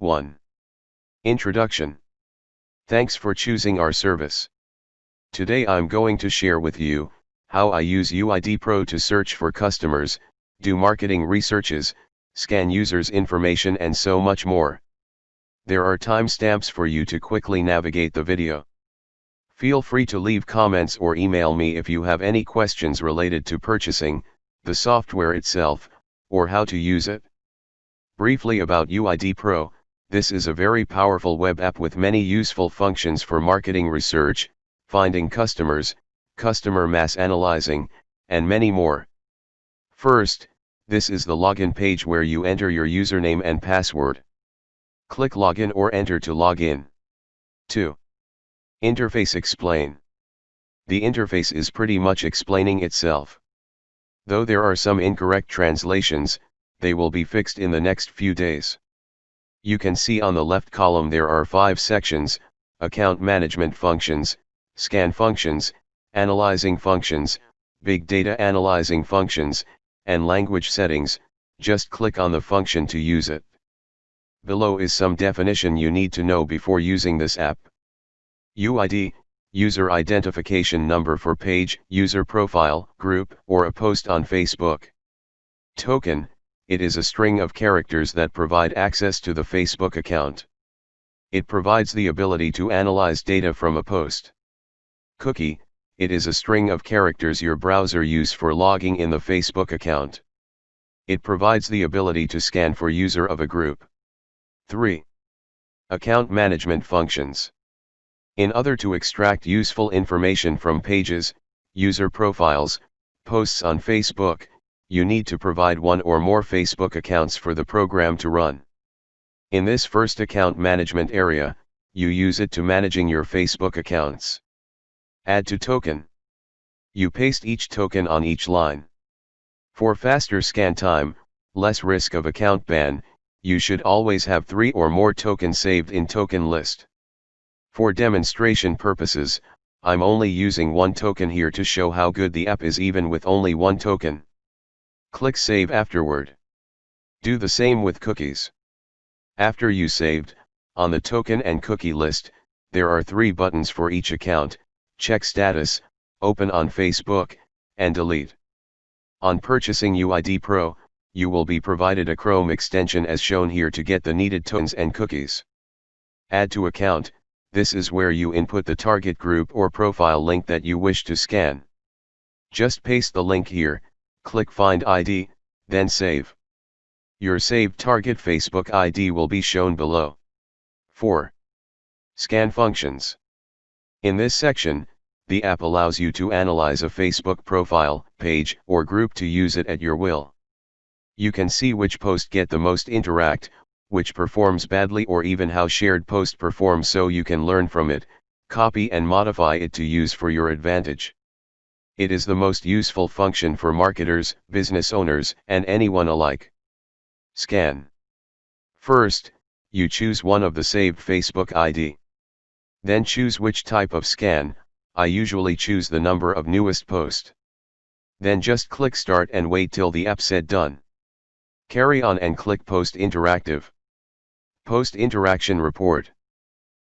1. Introduction. Thanks for choosing our service. Today I'm going to share with you how I use UID-Pro to search for customers, do marketing researches, scan users' information and so much more. There are timestamps for you to quickly navigate the video. Feel free to leave comments or email me if you have any questions related to purchasing, the software itself, or how to use it. Briefly about UID-Pro, this is a very powerful web app with many useful functions for marketing research, finding customers, customer mass analyzing, and many more. First, this is the login page where you enter your username and password. Click Login or Enter to log in. 2. Interface Explain. The interface is pretty much explaining itself. Though there are some incorrect translations, they will be fixed in the next few days. You can see on the left column there are 5 sections: account management functions, scan functions, analyzing functions, big data analyzing functions, and language settings. Just click on the function to use it. Below is some definition you need to know before using this app. UID, user identification number for page, user profile, group, or a post on Facebook. Token, it is a string of characters that provide access to the Facebook account. It provides the ability to analyze data from a post. Cookie, it is a string of characters your browser uses for logging in the Facebook account. It provides the ability to scan for user of a group. 3. Account management functions. In order to extract useful information from pages, user profiles, posts on Facebook, you need to provide one or more Facebook accounts for the program to run. In this first account management area, you use it to managing your Facebook accounts. Add to token. You paste each token on each line. For faster scan time, less risk of account ban, you should always have 3 or more tokens saved in token list. For demonstration purposes, I'm only using 1 token here to show how good the app is even with only 1 token. Click Save afterward. Do the same with cookies. After you saved, on the token and cookie list, there are 3 buttons for each account: check status, open on Facebook, and delete. On purchasing UID-Pro, you will be provided a Chrome extension as shown here to get the needed tokens and cookies. Add to account, this is where you input the target group or profile link that you wish to scan. Just paste the link here, click Find ID, then save. Your saved target Facebook ID will be shown below. 4. Scan functions. In this section, the app allows you to analyze a Facebook profile, page, or group to use it at your will. You can see which post get the most interact, which performs badly, or even how shared post performs, so you can learn from it, copy and modify it to use for your advantage. It is the most useful function for marketers, business owners, and anyone alike. Scan. First, you choose one of the saved Facebook ID. Then choose which type of scan. I usually choose the number of newest post. Then just click Start and wait till the app said done. Carry on and click Post Interactive. Post Interaction Report.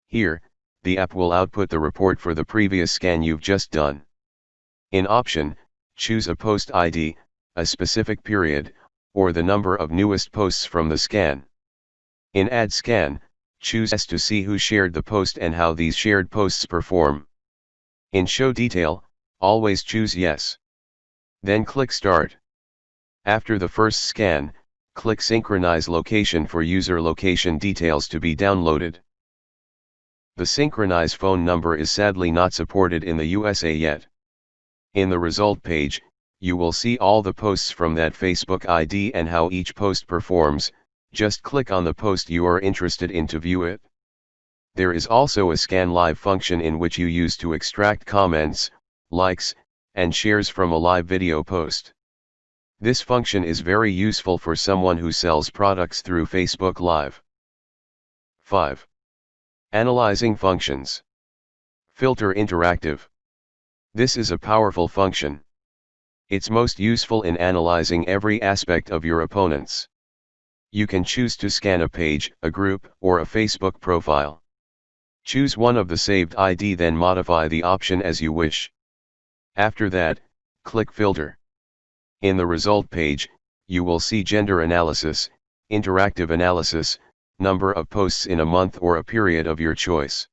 Here, the app will output the report for the previous scan you've just done. In Option, choose a post ID, a specific period, or the number of newest posts from the scan. In Add Scan, choose Yes to see who shared the post and how these shared posts perform. In Show Detail, always choose Yes. Then click Start. After the first scan, click Synchronize Location for user location details to be downloaded. The Synchronize phone number is sadly not supported in the USA yet. In the result page, you will see all the posts from that Facebook ID and how each post performs. Just click on the post you are interested in to view it. There is also a Scan Live function in which you use to extract comments, likes, and shares from a live video post. This function is very useful for someone who sells products through Facebook Live. 5. Analyzing functions. Filter Interactive. This is a powerful function. It's most useful in analyzing every aspect of your opponents. You can choose to scan a page, a group, or a Facebook profile. Choose one of the saved ID, then modify the option as you wish. After that, click Filter. In the result page, you will see gender analysis, interactive analysis, number of posts in a month or a period of your choice.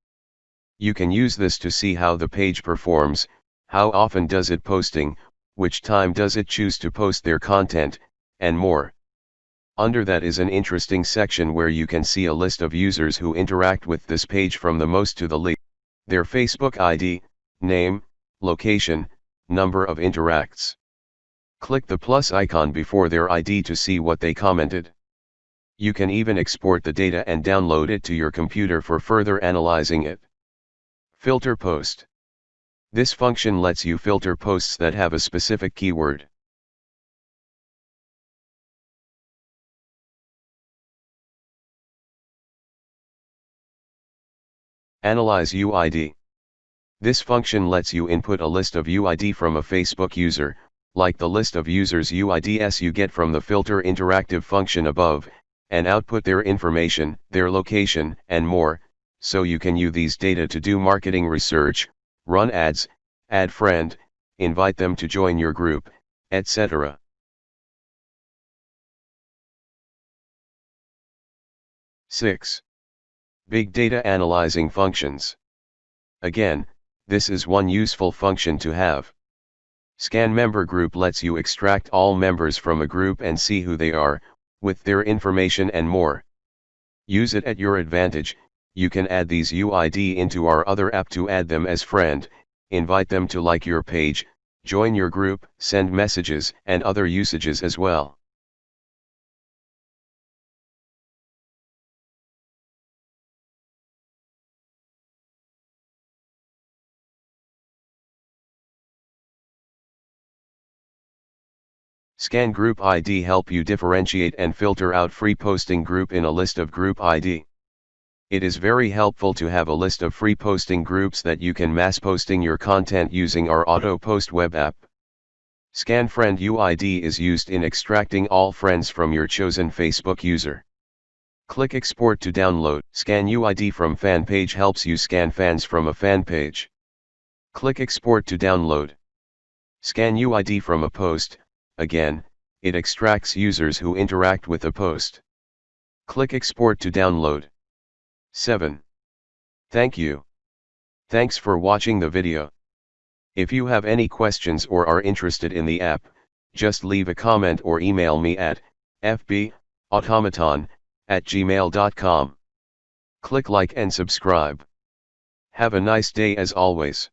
You can use this to see how the page performs, how often does it posting, which time does it choose to post their content, and more. Under that is an interesting section where you can see a list of users who interact with this page from the most to the least, their Facebook ID, name, location, number of interacts. Click the plus icon before their ID to see what they commented. You can even export the data and download it to your computer for further analyzing it. Filter post. This function lets you filter posts that have a specific keyword. Analyze UID. This function lets you input a list of UID from a Facebook user, like the list of users UIDs you get from the filter interactive function above, and output their information, their location, and more, so you can use these data to do marketing research, run ads, add friend, invite them to join your group, etc. Six. Big data analyzing functions. Again, this is one useful function to have. Scan member group lets you extract all members from a group and see who they are, with their information and more. Use it at your advantage. You can add these UID into our other app to add them as friend, invite them to like your page, join your group, send messages, and other usages as well. Scan Group ID help you differentiate and filter out free posting group in a list of group ID. It is very helpful to have a list of free posting groups that you can mass posting your content using our Auto Post web app. Scan Friend UID is used in extracting all friends from your chosen Facebook user. Click Export to download. Scan UID from fan page helps you scan fans from a fan page. Click Export to download. Scan UID from a post. Again, it extracts users who interact with a post. Click Export to download. 7. Thank you. Thanks for watching the video. If you have any questions or are interested in the app, just leave a comment or email me at fbautomaton@gmail.com. Click like and subscribe. Have a nice day as always.